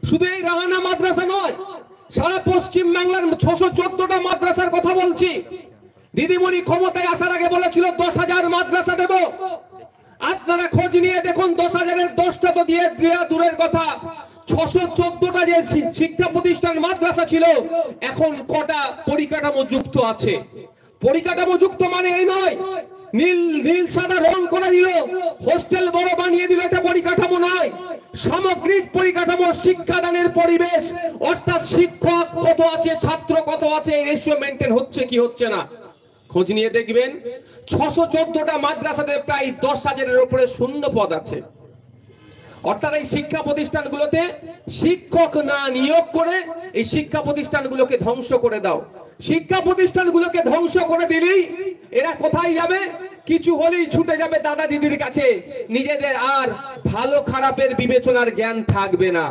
শুধু এই রাহানা মাদ্রাসা নয়, সারা পশ্চিম বাংলার 614টা মাদ্রাসার কথা বলছি। দিদিমণি ক্ষমতায় আসার আগে বলেছিল 10,000 মাদ্রাসা দেব। আপনারা খোঁজ নিয়ে দেখুন, 10,000-এর 10টা তো দিয়ে দেওয়া দূরের কথা, 614টা যে শিক্ষা প্রতিষ্ঠান মাদ্রাসা ছিল, এখন কটা পরিকাঠামো যুক্ত আছে? পরিকাঠামো যুক্ত মানে এই নয় নীল নীল সাদা রং করে দিল, হোস্টেল বড় বানিয়ে দিল, এটা পরিকাঠামো নয়। সামগ্রিক পরিকাঠামো, শিক্ষাদানের পরিবেশ, অর্থাৎ শিক্ষক কত আছে, ছাত্র কত আছে, এই রেশিও মেইনটেইন হচ্ছে কি হচ্ছে না খোঁজ নিয়ে দেখবেন। 614টা মাদ্রাসাতে প্রায় 10,000-এর উপরে শূন্য পদ আছে। অর্থাৎ এই শিক্ষা প্রতিষ্ঠানগুলোতে শিক্ষক না নিয়োগ করে এই শিক্ষা প্রতিষ্ঠানগুলোকে ধ্বংস করে দাও। শিক্ষা প্রতিষ্ঠানগুলোকে ধ্বংস করে দিলেই এরা কোথায় যাবে? কিছু হলেই ছুটে যাবে দাদা দিদির কাছে, নিজেদের আর ভালো খারাপের বিবেচনার জ্ঞান থাকবে না।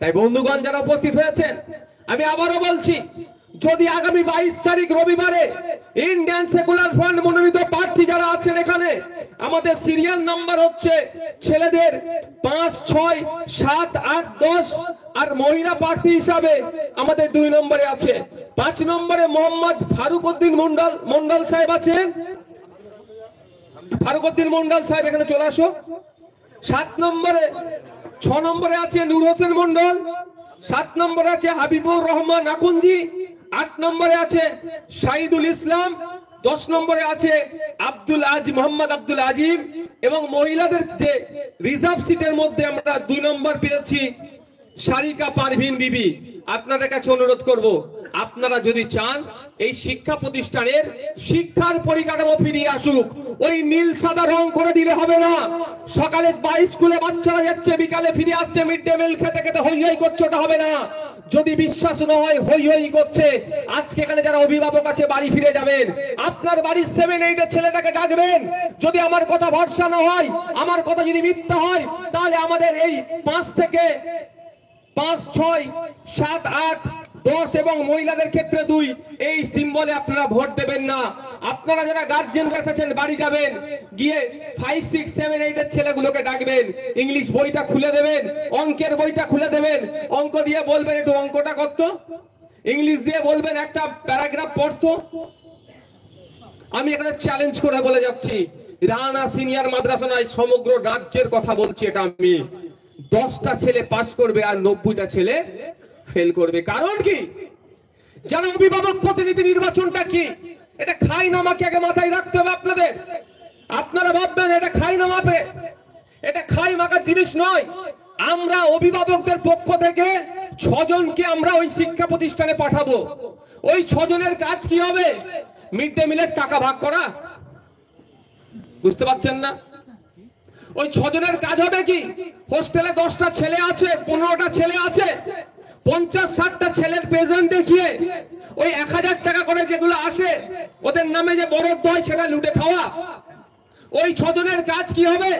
তাই বন্ধুগণ যারা উপস্থিত হয়েছেন, আমি আবারও বলছি, যদি আগামী 22 তারিখ রবিবারে ইন্ডিয়ান সেকুলার ফ্রন্ট মনোনীত প্রার্থী যারা আছেন, এখানে আমাদের সিরিয়াল নাম্বার হচ্ছে ছেলেদের 5, 6, 7, 8, 10, আর মহিলা প্রার্থী হিসাবে আমাদের 2 নম্বরে আছে। 5 নম্বরে মোহাম্মদ ফারুকউদ্দিন মন্ডল সাহেব আছেন। ফারুকউদ্দিন মন্ডল সাহেব এখানে চলে আসো। 7 নম্বরে 6 নম্বরে আছে নূর হোসেন মন্ডল, 7 নম্বরে আছে হাবিবুর রহমান আকুঞ্জি, 8 নম্বরে আছে শাহিদুল ইসলাম, 10 নম্বরে আছে মোহাম্মদ আব্দুল আজিম, এবং মহিলাদের যে রিজার্ভ সিটের মধ্যে আমরা 2 নম্বর পেয়েছি সারিকা পারভিন বিবি। আপনাদের কাছে অনুরোধ করব, আপনারা যদি চান এই শিক্ষা প্রতিষ্ঠানের শিক্ষার পরিকাঠামো ফিরিয়ে আসুক, ওই নীল সাদা রং করে দিলে হবে না। সকালে স্কুলে বাচ্চারা যাচ্ছে, বিকালে ফিরে আসছে মিড ডে মিল খেতে খেতে হই হই করছে, ওটা হবে না। যদি বিশ্বাস না হয় হই হই করছে, আজকে এখানে যারা অভিভাবক আছে বাড়ি ফিরে যাবেন, আপনার বাড়ির 7-8 এর ছেলেটাকে ডাকবেন। যদি আমার কথা ভরসা না হয়, আমার কথা যদি মিথ্যা হয়, তাহলে আমাদের এই 5 থেকে 5, 6, 7, 8, 10 এবং মহিলাদের ক্ষেত্রে 2 এই সিম্বলে আপনারা ভোট দেবেন না। আপনারা যারা গার্জিয়ানরা এসেছেন বাড়ি যাবেন, গিয়ে 5, 6, 7, 8 এর ছেলেগুলোকে ডাকবেন, ইংলিশ বইটা খুলে দেবেন, অঙ্কের বইটা খুলে দেবেন, অঙ্ক দিয়ে বলবেন একটু অঙ্কটা করতো, ইংলিশ দিয়ে বলবেন একটা প্যারাগ্রাফ পড়তো। আমি এখানে চ্যালেঞ্জ করে বলে যাচ্ছি, রানা সিনিয়র মাদ্রাসা নয়, সমগ্র রাজ্যের কথা বলছি, এটা আমি 10টা ছেলে পাস করবে আর 90টা ছেলে ফেল করবে। কারণ কি? যারা অভিভাবক প্রতিনিধি নির্বাচনটা কি? এটা খাই না মাকে আগে মাথায় রাখতে হবে আপনাদের। আপনারা ভাববেন এটা খাই না মাপে, এটা খাই মাখার জিনিস নয়। আমরা অভিভাবকদের পক্ষ থেকে 6 জনকে আমরা ওই শিক্ষা প্রতিষ্ঠানে পাঠাবো। ওই 6 জনের কাজ কি হবে? মিড ডে মিলের টাকা ভাগ করা। বুঝতে পারছেন না? ওই 6 জনের কাজ হবে কি? হোস্টেলে 10টা ছেলে আছে, 15টা ছেলে আছে, 50-60টা ছেলের প্রেজেন্ট দেখিয়ে ওই 1000 টাকা করে যেগুলো আসে ওদের নামে যে বরাদ্দ হয় সেটা লুটে খাওয়া। ওই 6 জনের কাজ কি হবে?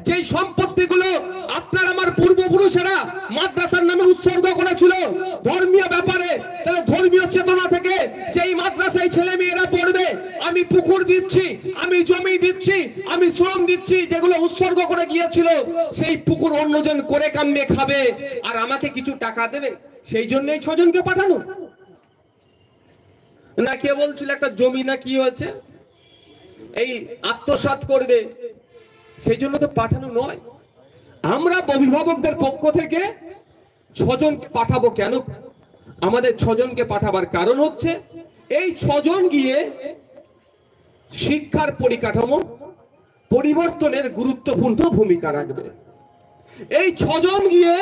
যেই সম্পত্তিগুলো আপনার আমার পূর্বপুরুষেরা মাদ্রাসার নামে উৎসর্গ করেছিল ধর্মীয় ব্যাপারে, তাহলে ধর্মীয় চেতনা থেকে যেই মাদ্রাসায় ছেলে মেয়েরা পড়বে, আমি পুকুর দিচ্ছি, আমি জমি দিচ্ছি, আমি শ্রম দিচ্ছি, যেগুলো উৎসর্গ করে গিয়েছিল, সেই পুকুর অন্যজন করে কামিয়ে খাবে আর আমাকে কিছু টাকা দেবে। সেই জন্যই 6 জনকে পাঠানো না। কে বলছিল একটা জমি না কি হয়েছে এই আত্মসাৎ করবে, সেই জন্য তো পাঠানো নয়। আমরা অভিভাবকদের পক্ষ থেকে 6 জনকে পাঠাবো। কেন আমাদের 6 জনকে পাঠাবার কারণ হচ্ছে, এই 6 জন গিয়ে শিক্ষার পরিকাঠামো পরিবর্তনের গুরুত্বপূর্ণ ভূমিকা রাখবে। এই 6 জন গিয়ে